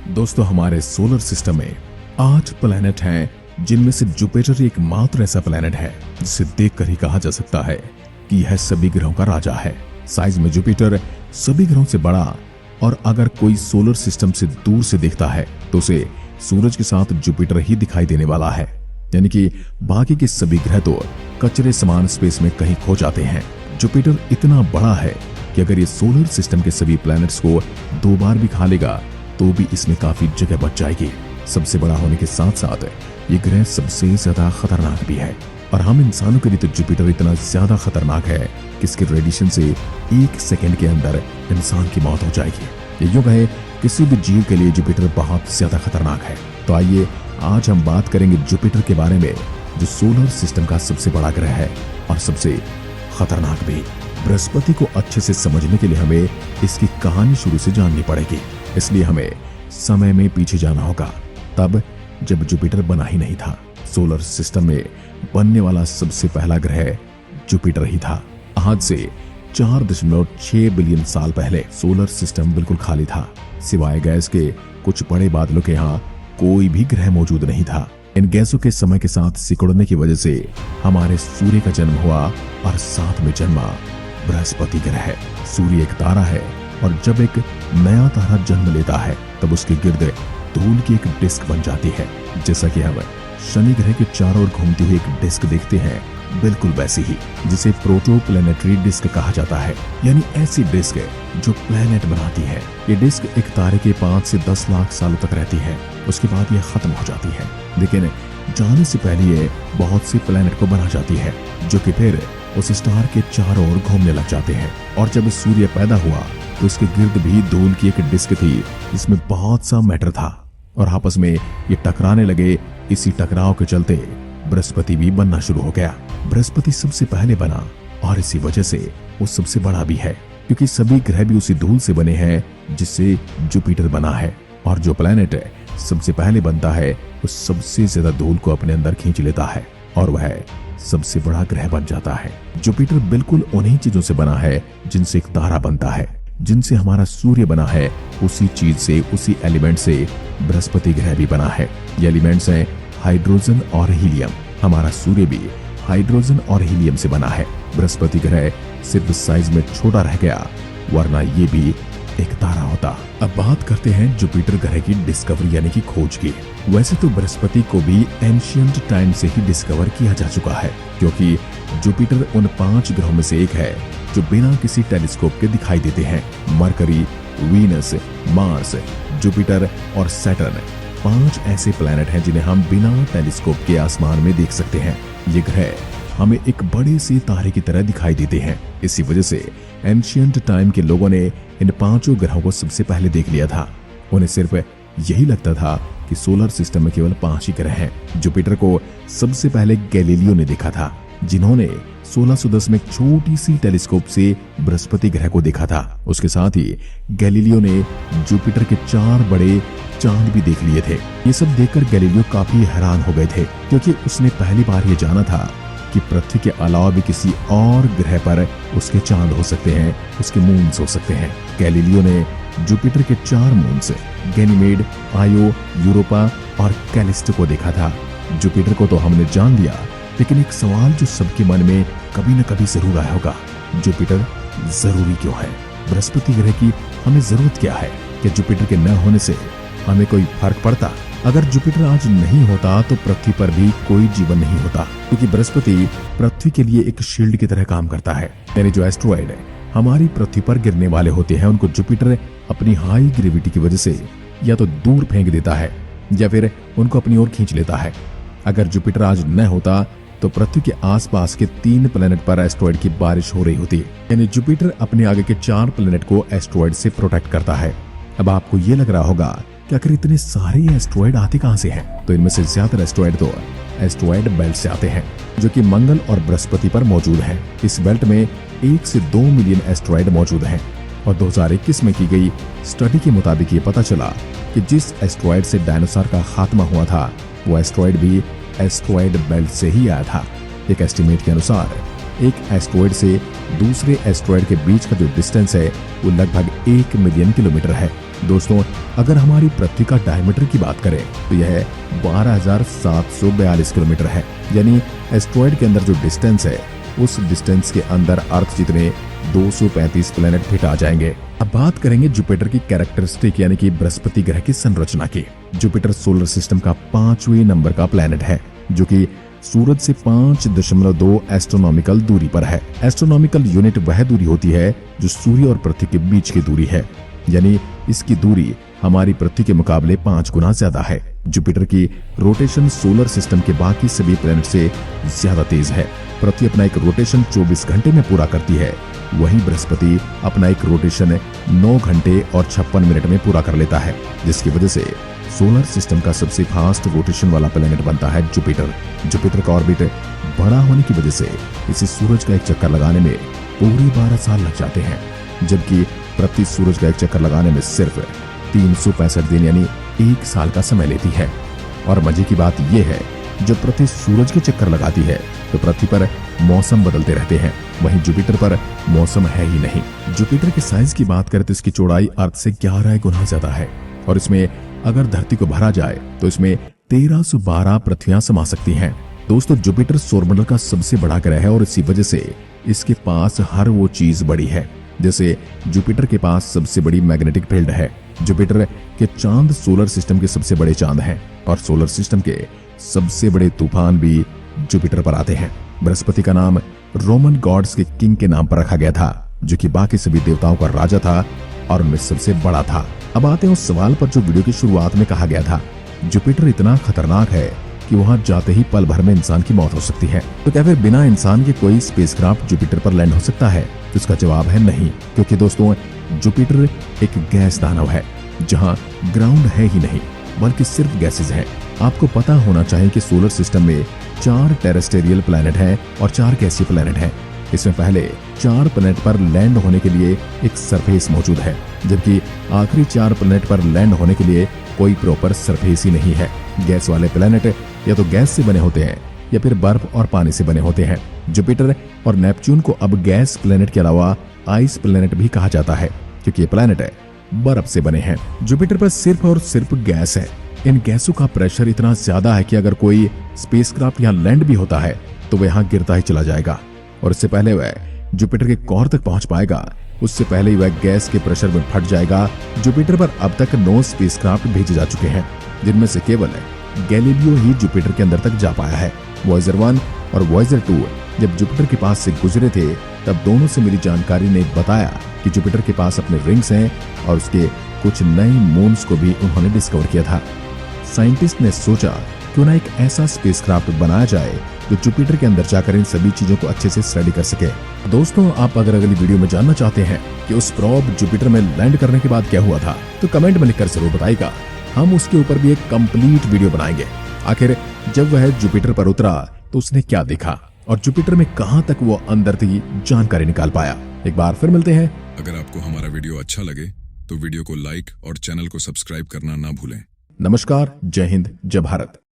दोस्तों, हमारे solar system में 8 प्लैनेट हैं, जिनमें से जुपिटर एकमात्र ऐसा प्लैनेट है जिसे देखकर ही कहा जा सकता है कि यह सभी ग्रहों का राजा है। साइज में जुपिटर सभी ग्रहों से बड़ा, और अगर कोई सोलर सिस्टम से दूर से देखता है तो उसे सूरज के साथ जुपिटर ही दिखाई देने वाला है। यानी कि बाकी के सभी ग्रह तो कचरे समान स्पेस में कहीं खो जाते हैं। जुपिटर इतना बड़ा है कि अगर ये सोलर सिस्टम के सभी प्लैनेट्स को 2 बार भी खा लेगा तो भी इसमें काफी जगह बच जाएगी। सबसे बड़ा होने के साथ साथ ये ग्रह सबसे ज्यादा खतरनाक भी है, और हम इंसानों के लिए तो जुपिटर इतना ज्यादा खतरनाक है कि इसके रेडिएशन से 1 सेकेंड के अंदर इंसान की मौत हो जाएगी। ये यूं कहे किसी भी जीव के लिए जुपिटर बहुत ज्यादा खतरनाक है। तो आइए आज हम बात करेंगे जुपिटर के बारे में, जो सोलर सिस्टम का सबसे बड़ा ग्रह है और सबसे खतरनाक भी। बृहस्पति को अच्छे से समझने के लिए हमें इसकी कहानी शुरू से जाननी पड़ेगी, इसलिए हमें समय में पीछे जाना होगा, तब जब जुपिटर बना ही नहीं था। सोलर सिस्टम में बनने वाला सबसे पहला ग्रह जुपिटर ही था। आज से 4.6 बिलियन साल पहले सोलर सिस्टम बिल्कुल खाली था। सिवाय गैस के कुछ बड़े बादलों के यहाँ कोई भी ग्रह मौजूद नहीं था। इन गैसों के समय के साथ सिकुड़ने की वजह से हमारे सूर्य का जन्म हुआ, और साथ में जन्मा बृहस्पति ग्रह। सूर्य एक तारा है, और जब एक नया तारा जन्म लेता है तब उसके गिर्द धूल की एक डिस्क बन जाती है। जैसा कि हम शनि ग्रह के चारों ओर घूमती हुई एक डिस्क देखते हैं, बिल्कुल वैसी ही, जिसे प्रोटोप्लैनेटरी डिस्क कहा जाता है। यानी ऐसी डिस्क जो प्लैनेट बनाती है। ये डिस्क एक तारे के 5 से 10 लाख सालों तक रहती है, उसके बाद ये खत्म हो जाती है। लेकिन जाने से पहले ये बहुत से प्लैनेट को बना जाती है, जो कि फिर उस स्टार के चारों ओर घूमने लग जाते हैं। और जब सूर्य पैदा हुआ तो इसके गिर्द भी धूल की एक डिस्क थी, जिसमें बहुत सा मैटर था, और आपस में ये टकराने लगे। इसी टकराव के चलते बृहस्पति भी बनना शुरू हो गया। बृहस्पति सबसे पहले बना, और इसी वजह से वो सबसे बड़ा भी है, क्योंकि सभी ग्रह भी उसी धूल से बने हैं जिससे जुपिटर बना है। और जो प्लैनेट सबसे पहले बनता है वो सबसे ज्यादा धूल को अपने अंदर खींच लेता है, और वह सबसे बड़ा ग्रह बन जाता है। जुपिटर बिल्कुल उन्हीं चीजों से बना है जिनसे एक तारा बनता है, जिनसे हमारा सूर्य बना है। उसी चीज से, उसी एलिमेंट से बृहस्पति ग्रह भी बना है। ये एलिमेंट्स हैं हाइड्रोजन और हीलियम। हमारा सूर्य भी हाइड्रोजन और हीलियम से बना है। बृहस्पति ग्रह सिर्फ साइज में छोटा रह गया, वरना ये भी एक तारा होता। अब बात करते हैं जुपिटर ग्रह की डिस्कवरी यानी कि खोज की। वैसे तो बृहस्पति को भी एंशिएंट टाइम से ही डिस्कवर किया जा चुका है, क्योंकि जुपिटर उन 5 ग्रहों में से एक है जो बिना किसी टेलीस्कोप के दिखाई देते हैं। मरकरी, वीनस, मार्स, जुपिटर और सैटर्न 5 ऐसे प्लैनेट हैं जिन्हें हम बिना टेलीस्कोप के आसमान में देख सकते हैं। ये ग्रह हमें एक बड़े से तारे की तरह दिखाई देते हैं। इसी वजह से एंशिएंट टाइम के लोगों ने इन 5 ग्रहों को सबसे पहले देख लिया था। उन्हें सिर्फ यही लगता था कि सोलर सिस्टम में केवल 5 ही ग्रह हैं। जुपिटर को सबसे पहले गैलीलियो ने देखा था, जिन्होंने 1610 में एक छोटी सी टेलीस्कोप से बृहस्पति ग्रह को देखा था। उसके साथ ही गैलीलियो ने जुपिटर के 4 बड़े चांद भी देख लिए थे। ये सब देखकर गैलीलियो काफी हैरान हो गए थे, क्योंकि उसने पहली बार ये जाना था कि पृथ्वी के अलावा भी किसी और ग्रह पर उसके चांद हो सकते हैं, उसके मून्स हो सकते हैं। गैलीलियो ने जुपिटर के 4 मून्स गैनीमेड, आयो, यूरोपा और कैलिस्टो को देखा था। जुपिटर को तो हमने जान लिया, लेकिन एक सवाल जो सबके मन में कभी न कभी जरूर आया होगा, जुपिटर जरूरी क्यों है? बृहस्पति ग्रह की हमें जरूरत क्या है? कि जुपिटर के न होने से हमें कोई फर्क पड़ता? अगर जुपिटर आज नहीं होता तो पृथ्वी पर भी कोई जीवन नहीं होता, क्योंकि बृहस्पति पृथ्वी के लिए एक शील्ड की तरह काम करता है। यानी जो एस्ट्रॉयड हमारी पृथ्वी पर गिरने वाले होते हैं, उनको जुपिटर अपनी हाई ग्रेविटी की वजह से या तो दूर फेंक देता है या फिर उनको अपनी ओर खींच लेता है। अगर जुपिटर आज न होता तो पृथ्वी के आसपास के 3 प्लेनेट पर एस्ट्रॉयड की बारिश हो रही होती। यानी जुपिटर अपने आगे के 4 प्लेनेट को एस्ट्रॉयड से प्रोटेक्ट करता है। अब आपको ये लग रहा होगा कि आखिर इतने सारे एस्ट्रॉयड आते कहां से हैं? तो इनमें से ज्यादातर एस्ट्रॉयड तो एस्ट्रॉयड बेल्ट से आते हैं, जो कि मंगल और बृहस्पति पर मौजूद हैं। इस बेल्ट में 1 से 2 मिलियन एस्ट्रॉयड मौजूद हैं, और 2021 में की गई स्टडी के मुताबिक ये पता चला कि जिस एस्ट्रॉयड से डायनासोर का खात्मा हुआ था, वो एस्ट्रॉयड भी एस्ट्रॉयड बेल्ट से ही आया था। एक एस्टिमेट के अनुसार एक एस्ट्रॉयड से दूसरे एस्ट्रॉयड के बीच का जो डिस्टेंस है वो लगभग 1 मिलियन किलोमीटर है। दोस्तों, अगर हमारी पृथ्वी का डायमीटर की बात करें तो यह 12,742 किलोमीटर है। यानी एस्ट्रॉयड के अंदर जो डिस्टेंस है, उस डिस्टेंस के अंदर अर्थ जितने 235 प्लेनेट फिट आ जाएंगे। अब बात करेंगे जुपिटर की कैरेक्टरिस्टिक यानी कि बृहस्पति ग्रह की संरचना की। जुपिटर सोलर सिस्टम का 5वें नंबर का प्लेनेट है, जो कि सूरज से 5.2 एस्ट्रोनॉमिकल दूरी पर है। एस्ट्रोनॉमिकल यूनिट वह दूरी होती है जो सूर्य और पृथ्वी के बीच की दूरी है, यानी इसकी दूरी हमारी पृथ्वी के मुकाबले 5 गुना ज्यादा है। जुपिटर की रोटेशन सोलर सिस्टम के बाकी सभी प्लैनेट से ज्यादा तेज है। पृथ्वी अपना एक रोटेशन 24 घंटे में पूरा करती है, वहीं बृहस्पति अपना एक रोटेशन 9 घंटे और 56 मिनट में पूरा कर लेता है, जिसकी वजह से सोलर सिस्टम का सबसे फास्ट रोटेशन वाला प्लैनेट बनता है जुपिटर। जुपिटर का ऑर्बिट बड़ा होने की वजह से इसे सूरज का एक चक्कर लगाने में पूरे 12 साल लग जाते हैं, जबकि पृथ्वी सूरज का एक चक्कर लगाने में सिर्फ 365 दिन यानी 1 साल का समय लेती है। और मजे की बात यह है, जब पृथ्वी सूरज के चक्कर लगाती है तो पृथ्वी पर मौसम बदलते रहते हैं, वहीं जुपिटर पर मौसम है ही नहीं। जुपिटर के साइज की बात करें तो इसकी चौड़ाई अर्थ से 11 गुना ज्यादा है, और इसमें अगर धरती को भरा जाए तो इसमें 1312 पृथ्वियां समा सकती हैं। दोस्तों, जुपिटर सौरमंडल का सबसे बड़ा ग्रह है और इसी वजह से इसके पास हर वो चीज बड़ी है। जैसे जुपिटर के पास सबसे बड़ी मैग्नेटिक फील्ड है। जुपिटर के चांद सोलर सिस्टम के सबसे बड़े चांद हैं, और सोलर सिस्टम के सबसे बड़े तूफान भी जुपिटर पर आते हैं। बृहस्पति का नाम रोमन गॉड्स के किंग के नाम पर रखा गया था, जो कि बाकी सभी देवताओं का राजा था और उनमें सबसे बड़ा था। अब आते हैं उस सवाल पर जो वीडियो की शुरुआत में कहा गया था, जुपिटर इतना खतरनाक है कि वहां जाते ही पल भर में इंसान की मौत हो सकती है। तो क्या फिर बिना इंसान के कोई स्पेसक्राफ्ट जुपिटर पर लैंड हो सकता है? तो इसका जवाब है नहीं, क्योंकि दोस्तों जुपिटर एक गैस दानव है जहां ग्राउंड है ही नहीं, बल्कि सिर्फ गैसेज हैं। आपको पता होना चाहिए कि सोलर सिस्टम में 4 टेरेस्टेरियल प्लैनेट हैं और 4 गैसीय प्लैनेट हैं। इसमें पहले 4 प्लैनेट पर लैंड होने के लिए एक सरफेस मौजूद है, जबकि आखिरी 4 प्लैनेट पर लैंड होने के लिए कोई प्रॉपर सरफेस ही नहीं है। गैस वाले प्लैनेट या तो गैस से बने होते हैं या फिर बर्फ और पानी से बने होते हैं। जुपिटर और नेपच्यून को अब गैस प्लैनेट के अलावा आइस प्लैनेट भी कहा जाता है, क्योंकि ये प्लैनेट बर्फ से बने हैं। जुपिटर पर सिर्फ और सिर्फ गैस है। इन गैसों का प्रेशर इतना ज्यादा है कि अगर कोई स्पेसक्राफ्ट यहाँ लैंड भी होता है तो वह यहाँ गिरता ही चला जाएगा, और इससे पहले वह जुपिटर के कोर तक पहुंच पाएगा, उससे पहले ही वह गैस के प्रेशर में फट जाएगा। जुपिटर पर अब तक 9 स्पेसक्राफ्ट भेजे जा चुके हैं, जिनमें से केवल गैलीलियो ही जुपिटर के अंदर तक जा पाया है। वॉयेजर 1 और वॉयेजर 2 जब जुपिटर के पास से गुजरे थे, तब दोनों से मिली जानकारी ने बताया कि जुपिटर के पास अपने रिंग्स हैं और उसके कुछ नए मून्स को भी उन्होंने डिस्कवर किया था। साइंटिस्ट ने सोचा क्यों ना एक ऐसा स्पेसक्राफ्ट बनाया जाए जो जुपिटर के अंदर जाकर इन सभी चीजों को अच्छे से स्टडी कर सके। दोस्तों, आप अगर अगली वीडियो में जानना चाहते हैं कि उस प्रोब जुपिटर में लैंड करने के बाद क्या हुआ था, तो कमेंट में लिखकर जरूर बताइएगा। हम उसके ऊपर भी एक कंप्लीट वीडियो बनाएंगे। आखिर जब वह जुपिटर पर उतरा तो उसने क्या देखा और जुपिटर में कहां तक वो अंदर की जानकारी निकाल पाया। एक बार फिर मिलते हैं। अगर आपको हमारा वीडियो अच्छा लगे तो वीडियो को लाइक और चैनल को सब्सक्राइब करना ना भूलें। नमस्कार, जय हिंद, जय भारत।